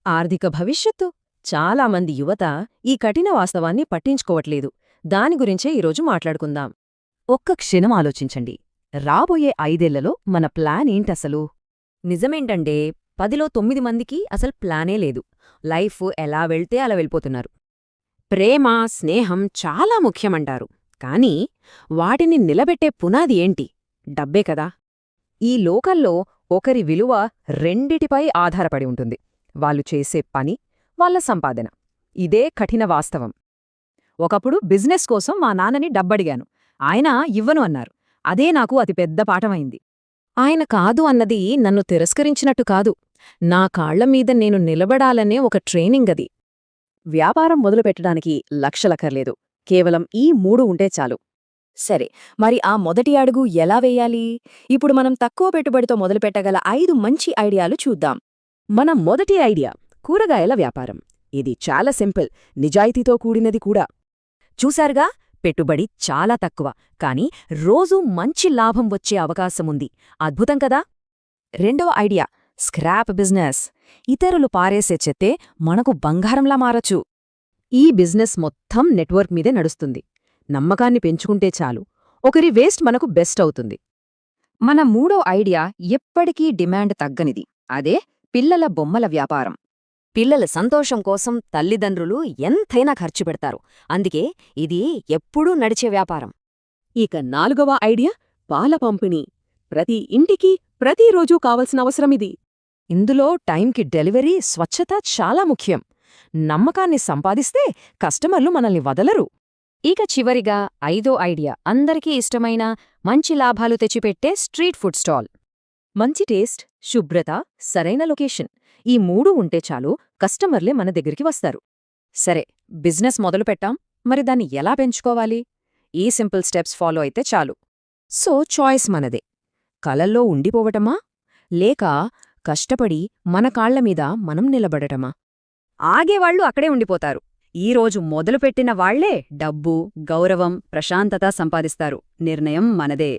ఆర్థిక భవిష్యత్తు. చాలామంది యువత ఈ కఠిన వాస్తవాన్ని పట్టించుకోవట్లేదు. దాని గురించే ఈరోజు మాట్లాడుకుందాం. ఒక్క క్షణం ఆలోచించండి. రాబోయే 5 ఏళ్లలో మన ప్లాన్ ఏంటసలు? నిజమేంటంటే 10లో 9 మందికి అసలు ప్లానే లేదు. లైఫ్ ఎలా వెళ్తే అలా వెళ్ళిపోతున్నారు. ప్రేమ, స్నేహం చాలా ముఖ్యమంటారు. కానీ వాటిని నిలబెట్టే పునాది ఏంటి? డబ్బే కదా. ఈ లోకల్లో ఒకరి విలువ రెండిటిపై ఆధారపడి ఉంటుంది. వాళ్ళు చేసే పని, వాళ్ళ సంపాదన. ఇదే కఠిన వాస్తవం. ఒకప్పుడు బిజినెస్ కోసం మా నాన్నని డబ్బడిగాను. ఆయన ఇవ్వను అన్నారు. అదే నాకు అతిపెద్ద పాఠమైంది. ఆయన కాదు అన్నది నన్ను తిరస్కరించినట్టు కాదు. నా కాళ్లమీద నేను నిలబడాలనే ఒక ట్రైనింగ్ అది. వ్యాపారం మొదలుపెట్టడానికి లక్షలకర్లేదు. కేవలం ఈ 3 ఉంటే చాలు. సరే, మరి ఆ మొదటి అడుగు ఎలా వేయాలి? ఇప్పుడు మనం తక్కువ పెట్టుబడితో మొదలుపెట్టగల 5 మంచి ఐడియాలు చూద్దాం. మన మొదటి ఐడియా కూరగాయల వ్యాపారం. ఇది చాలా సింపుల్, నిజాయితీతో కూడినది కూడా. చూశారుగా, పెట్టుబడి చాలా తక్కువ, కానీ రోజూ మంచి లాభం వచ్చే అవకాశముంది. అద్భుతం కదా. రెండవ ఐడియా స్క్రాప్ బిజినెస్. ఇతరులు పారేసే చెత్తే మనకు బంగారంలా మారచ్చు. ఈ బిజినెస్ మొత్తం నెట్వర్క్ మీదే నడుస్తుంది. నమ్మకాన్ని పెంచుకుంటే చాలు, ఒకరి వేస్ట్ మనకు బెస్ట్ అవుతుంది. మన మూడో ఐడియా ఎప్పటికీ డిమాండ్ తగ్గనిది. అదే పిల్లల బొమ్మల వ్యాపారం. పిల్లల సంతోషం కోసం తల్లిదండ్రులు ఎంతైనా ఖర్చు పెడతారు. అందుకే ఇది ఎప్పుడూ నడిచే వ్యాపారం. ఇక 4వ ఐడియా పాల పంపిణీ. ప్రతి ఇంటికి ప్రతిరోజూ కావలసిన అవసరమిది. ఇందులో టైంకి డెలివరీ, స్వచ్ఛత చాలా ముఖ్యం. నమ్మకాన్ని సంపాదిస్తే కస్టమర్లు మనల్ని వదలరు. ఇక చివరిగా 5వ ఐడియా అందరికీ ఇష్టమైన, మంచి లాభాలు తెచ్చిపెట్టే స్ట్రీట్ ఫుడ్ స్టాల్. మంచి టేస్ట్, శుభ్రత, సరైన లొకేషన్, ఈ 3 ఉంటే చాలు, కస్టమర్లే మన దగ్గరికి వస్తారు. సరే, బిజినెస్ మొదలుపెట్టాం. మరి దాన్ని ఎలా పెంచుకోవాలి? ఈ సింపుల్ స్టెప్స్ ఫాలో అయితే చాలు. సో చాయిస్ మనదే. కలల్లో ఉండిపోవటమా, లేక కష్టపడి మన కాళ్లమీద మనం నిలబడటమా? ఆగేవాళ్లు అక్కడే ఉండిపోతారు. ఈరోజు మొదలుపెట్టిన వాళ్లే డబ్బు, గౌరవం, ప్రశాంతత సంపాదిస్తారు. నిర్ణయం మనదే.